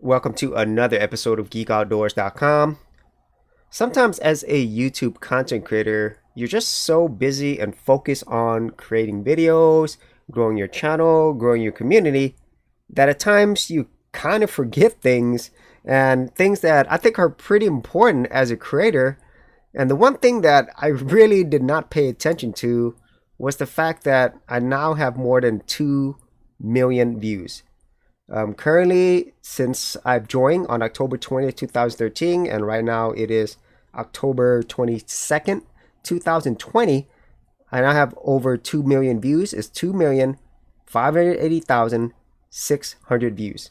Welcome to another episode of geekoutdoors.com. Sometimes as a YouTube content creator, you're just so busy and focused on creating videos, growing your channel, growing your community, that at times you kind of forget things and things that I think are pretty important as a creator. And the one thing that I really did not pay attention to was the fact that I now have more than 2 million views. Currently, since I've joined on October 20th, 2013, and right now it is October 22nd, 2020, I now have over 2 million views. It's 2,580,600 views.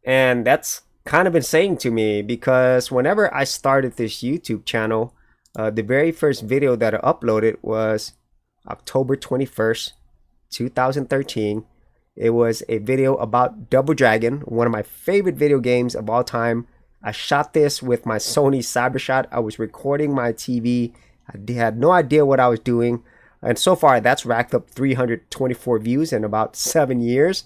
And that's kind of insane to me because whenever I started this YouTube channel, the very first video that I uploaded was October 21st, 2013. It was a video about Double Dragon, one of my favorite video games of all time. I shot this with my Sony CyberShot. I was recording my TV. I had no idea what I was doing. And so far, that's racked up 324 views in about 7 years.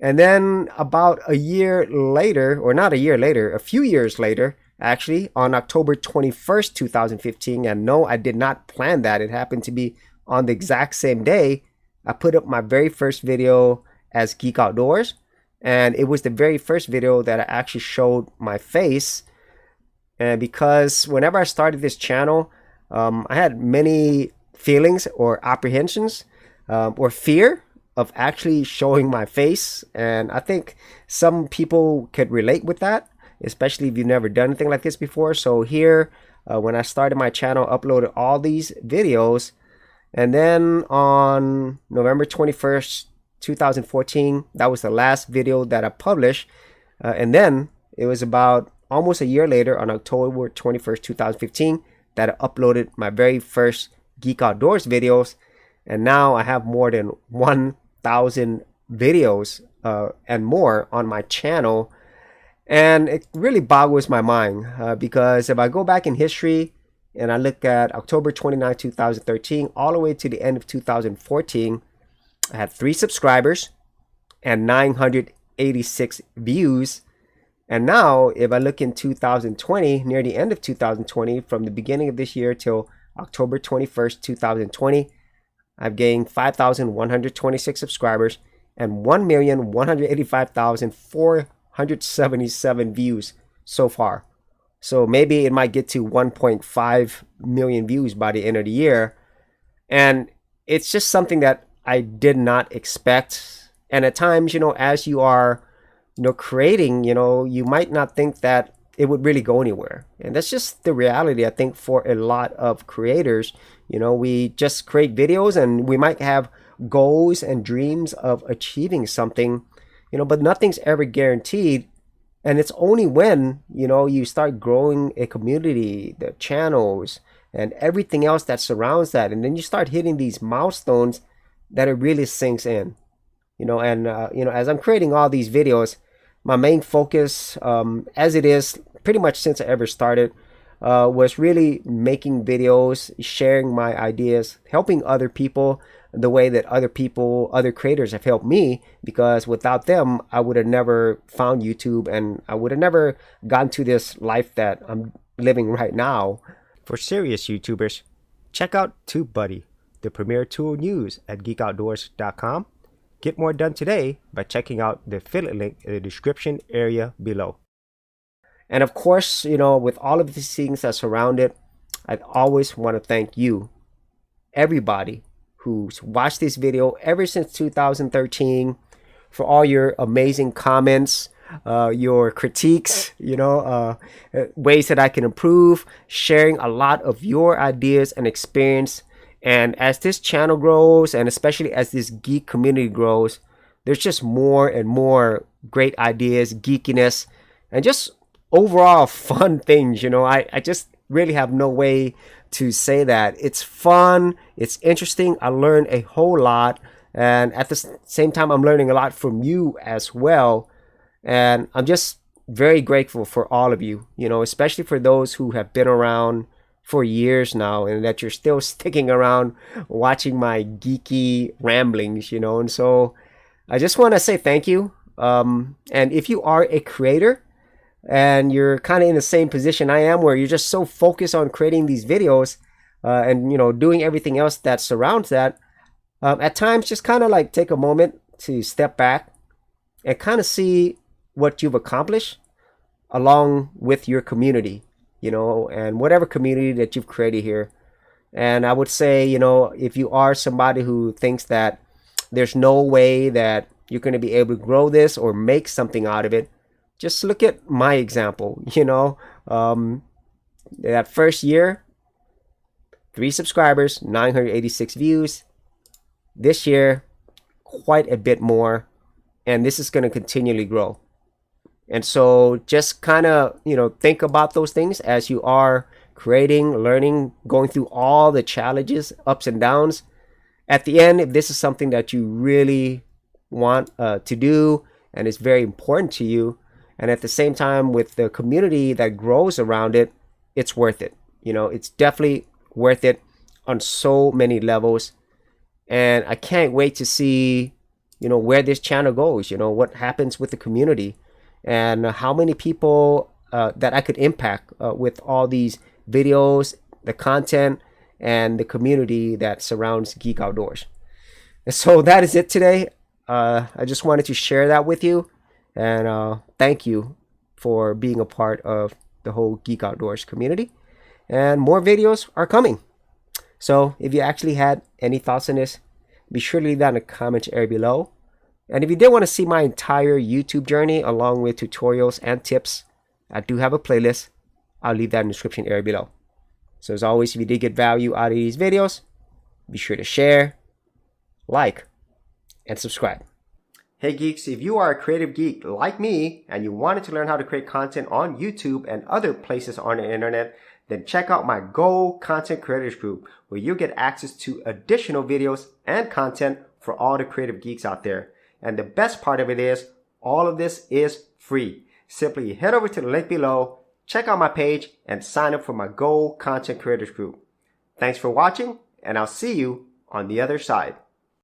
And then about a year later, or not a year later, a few years later, actually, on October 21st, 2015, and no, I did not plan that. It happened to be on the exact same day, I put up my very first video as Geek Outdoors, and it was the very first video that I actually showed my face. And because whenever I started this channel, I had many feelings or apprehensions or fear of actually showing my face, and I think some people could relate with that, especially if you've never done anything like this before. So here, when I started my channel, uploaded all these videos, and then on November 21st, 2014, that was the last video that I published. And then it was about almost a year later, on October 21st, 2015, that I uploaded my very first Geek Outdoors videos. And now I have more than 1,000 videos and more on my channel. And it really boggles my mind because if I go back in history and I look at October 29, 2013, all the way to the end of 2014, I had 3 subscribers and 986 views. And now, if I look in 2020, near the end of 2020, from the beginning of this year till October 21st, 2020, I've gained 5,126 subscribers and 1,185,477 views so far. So maybe it might get to 1.5 million views by the end of the year. And it's just something that I did not expect. And at times, as you are, creating, you might not think that it would really go anywhere. And that's just the reality, I think, for a lot of creators. We just create videos and we might have goals and dreams of achieving something, but nothing's ever guaranteed. And it's only when, you start growing a community, the channels, and everything else that surrounds that. And then you start hitting these milestones that it really sinks in, as I'm creating all these videos, my main focus, as it is pretty much since I ever started, was really making videos, sharing my ideas, helping other people the way that other creators have helped me, because without them, I would have never found YouTube and I would have never gotten to this life that I'm living right now. For serious YouTubers, check out TubeBuddy, the premier tool news at geekoutdoors.com. Get more done today by checking out the affiliate link in the description area below. And of course, with all of these things that surround it, I always want to thank you, everybody who's watched this video ever since 2013, for all your amazing comments, your critiques, ways that I can improve, sharing a lot of your ideas and experience. And as this channel grows, and especially as this geek community grows, there's just more and more great ideas, geekiness, and just overall fun things. I just really have no way to say that. It's fun, it's interesting, I learned a whole lot, and at the same time, I'm learning a lot from you as well. And I'm just very grateful for all of you, especially for those who have been around for years now and that you're still sticking around watching my geeky ramblings, and so I just want to say thank you. And if you are a creator and you're kind of in the same position I am, where you're just so focused on creating these videos and doing everything else that surrounds that, at times just kind of like take a moment to step back and kind of see what you've accomplished along with your community, and whatever community that you've created here. And I would say, if you are somebody who thinks that there's no way that you're going to be able to grow this or make something out of it, just look at my example. That first year, 3 subscribers, 986 views. This year, quite a bit more, and this is going to continually grow. And so just kind of, think about those things as you are creating, learning, going through all the challenges, ups and downs. At the end, if this is something that you really want to do and it's very important to you, and at the same time with the community that grows around it, it's worth it. It's definitely worth it on so many levels. And I can't wait to see, where this channel goes, what happens with the community, and how many people that I could impact with all these videos, the content, and the community that surrounds Geek Outdoors. And so that is it today. I just wanted to share that with you, and thank you for being a part of the whole Geek Outdoors community. And more videos are coming. So if you actually had any thoughts on this, be sure to leave that in the comment area below. And if you did want to see my entire YouTube journey along with tutorials and tips, I do have a playlist. I'll leave that in the description area below. So as always, if you did get value out of these videos, be sure to share, like, and subscribe. Hey geeks, if you are a creative geek like me and you wanted to learn how to create content on YouTube and other places on the internet, then check out my Go Content Creators group, where you'll get access to additional videos and content for all the creative geeks out there. And the best part of it is, all of this is free. Simply head over to the link below, check out my page, and sign up for my Go Content Creators group. Thanks for watching, and I'll see you on the other side.